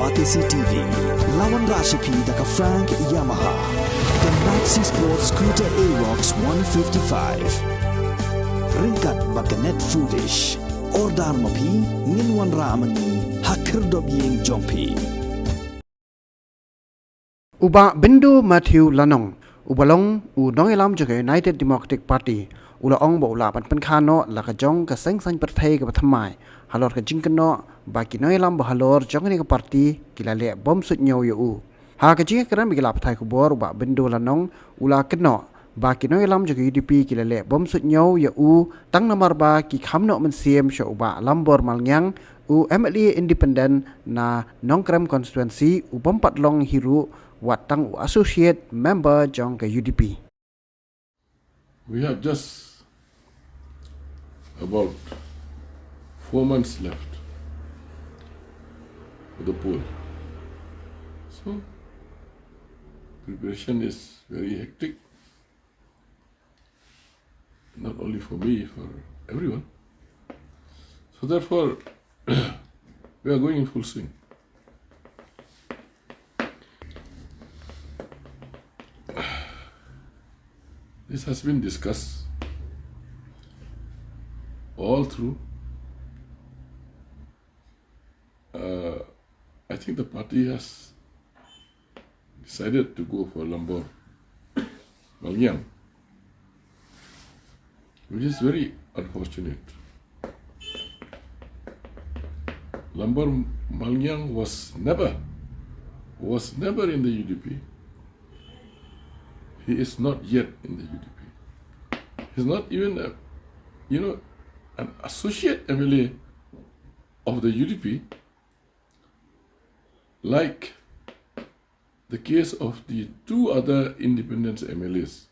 Batisi TV, Lawan Rashipi Daka Frank Yamaha, the Maxi Sports Scooter Arox 155, Ringkat Bakanet Foodish, Ordar Mapi, Ninwan Ramani, Hakir Dobying Jompi. Uba Bindo Matthew Lanong, Ubalong, Udongilam Jaga United Democratic Party, Ula Ong Bola Pankano, Lakajong, Kaseng San Pertay, Thymmai, Halor Kajinkano, Bakinoilam Bahalor, Jongani Party, Kilale, Bomb Sut Nyo Yu. Hakajing Karam Gilap Taikubor, Uba Bindo Lanong, Ula Kano, Bakinoilam Jaga UDP, Kilale, Bomb Sut Nyo Yu, Tang Namarba, Kikamno Mensiem, Shoba, Lambor Malnyang, MLA Independent, Na Nongkram Constituency, Ubompat Long Hiru, Watang associate member Jong UDP. We have just about 4 months left for the poll. So preparation is very hectic, not only for me, for everyone. So therefore, we are going in full swing. This has been discussed all through. I think the party has decided to go for Lambor Malnyang, which is very unfortunate. Lambor Malnyang was never in the UDP. He is not yet in the UDP. He's not even an associate MLA of the UDP, like the case of the two other independent MLAs,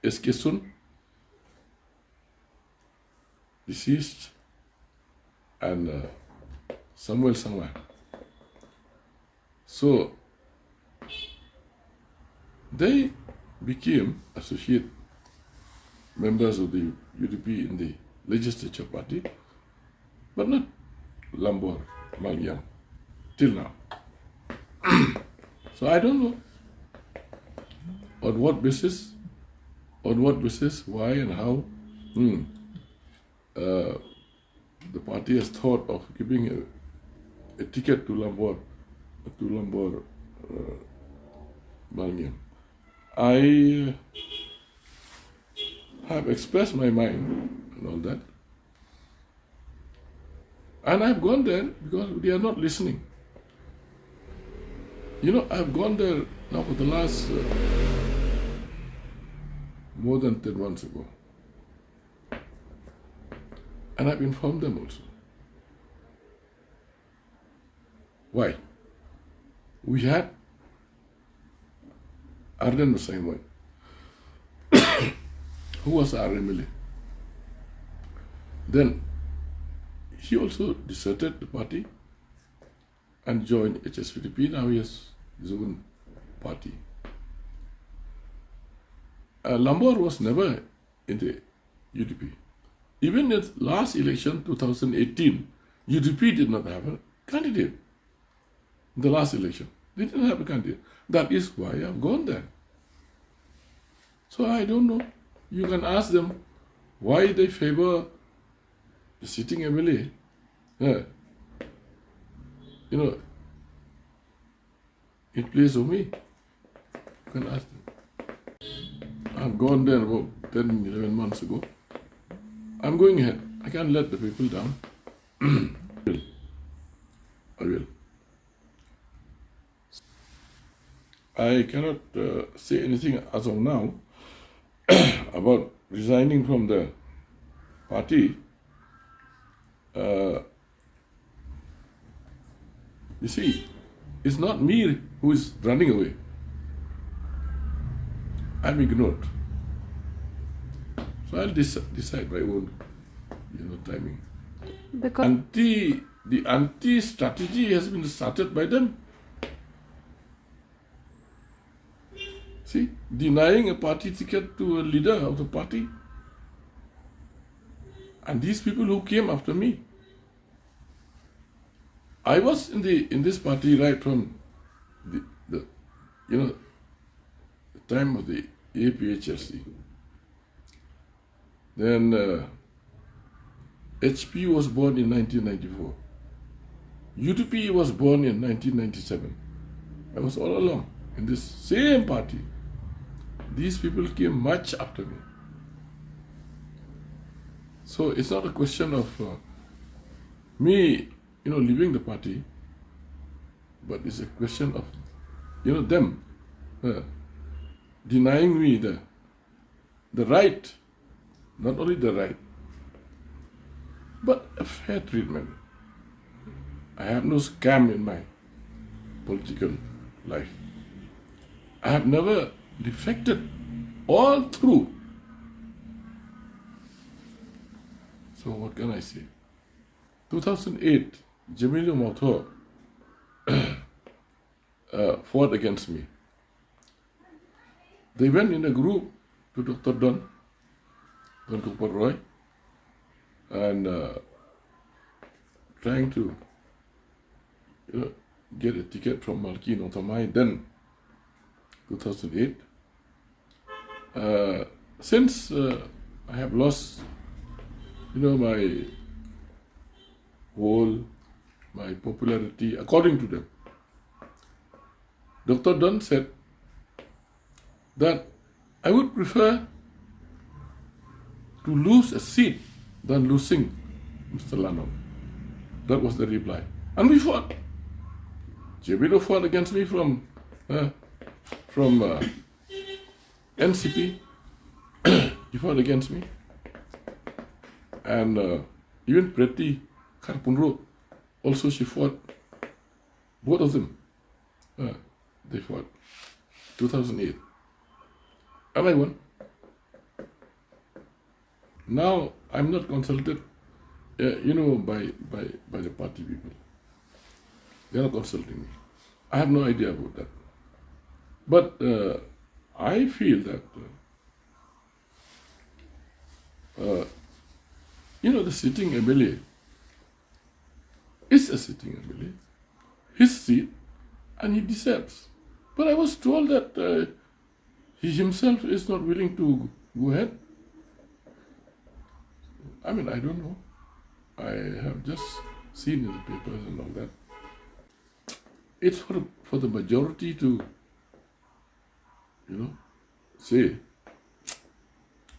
SK Sun, deceased, and Samuel Sangwa. So they became associate members of the UDP in the legislature party, but not Lambor Malnyang till now. So I don't know on what basis, why and how the party has thought of giving a ticket to Lambor Malnyang. I have expressed my mind and all that, and I've gone there because they are not listening. I've gone there now for the last more than 10 months ago, and I've informed them also. Why? We had Arden Thymmai, who was our MLA. Then he also deserted the party and joined HSPDP. Now he has his own party. Lambor was never in the UDP. Even in the last election, 2018, UDP did not have a candidate. In the last election, they didn't have a candidate. That is why I've gone there. So I don't know. You can ask them why they favor the sitting MLA. In place of me. You can ask them. I've gone there about 10, 11 months ago. I'm going ahead. I can't let the people down. I will. I cannot say anything as of now about resigning from the party. You see, it's not me who is running away. I'm ignored. So I'll decide my own, timing. Because the anti-strategy has been started by them. See, denying a party ticket to a leader of the party. And these people who came after me, I was in this party right from the the time of the APHRC. Then HP was born in 1994. UDP was born in 1997. I was all along in this same party. These people came much after me. So it's not a question of me, leaving the party, but it's a question of, them denying me the right, not only the right, but a fair treatment. I have no scam in my political life. I have never defected all through. So what can I say? 2008, Jamil Thaw fought against me. They went in a group to Dr. Don Kupar Roy, and trying to get a ticket from Malki Thymmai, then 2008. Since I have lost, my popularity, according to them, Dr. Dunn said that I would prefer to lose a seat than losing Mr. Lanong. That was the reply. And we fought. Bindo fought against me from NCP. He fought against me. And even Preti Karpunro, also she fought. Both of them, they fought. 2008. And I won. Now I'm not consulted, by the party people. They are not consulting me. I have no idea about that. But I feel that, the sitting MLA is a sitting MLA, his seat, and he deserves. But I was told that he himself is not willing to go ahead. I don't know. I have just seen in the papers and all that. It's for the majority to, say.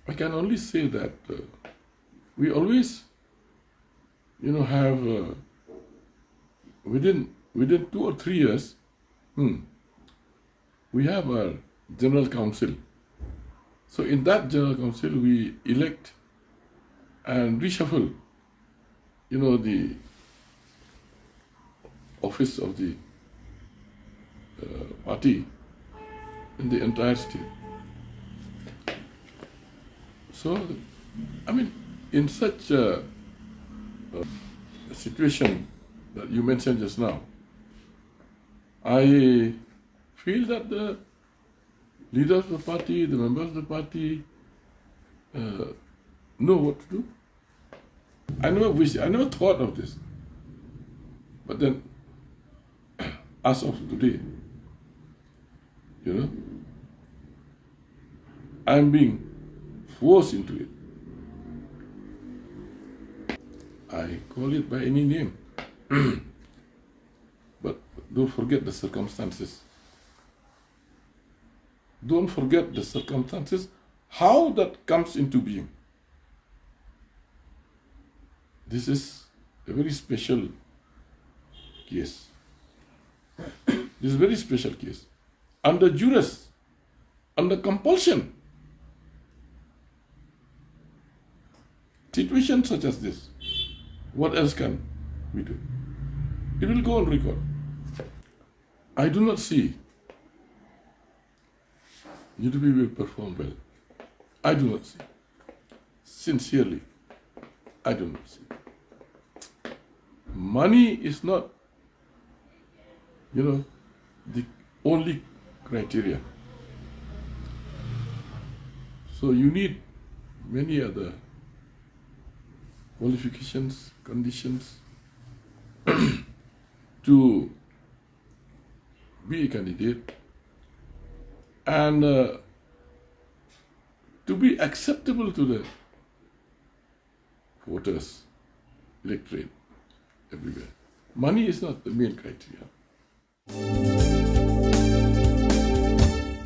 I can only say that we always, have within 2 or 3 years, we have a general council. So in that general council, we elect and reshuffle, the office of the party in the entire state. So, in such a situation that you mentioned just now, I feel that the leaders of the party, the members of the party, know what to do. I never thought of this. But then, as of today, I'm being forced into it. I call it by any name. But don't forget the circumstances. Don't forget the circumstances, how that comes into being. This is a very special case. This is a very special case. Under duress, under compulsion. Situations such as this, what else can we do? It will go on record. I do not see UDP will perform well. I do not see. Sincerely, I do not see. Money is not, the only criteria. So you need many other qualifications, conditions. to be a candidate and to be acceptable to the voters, electorate everywhere. Money is not the main criteria.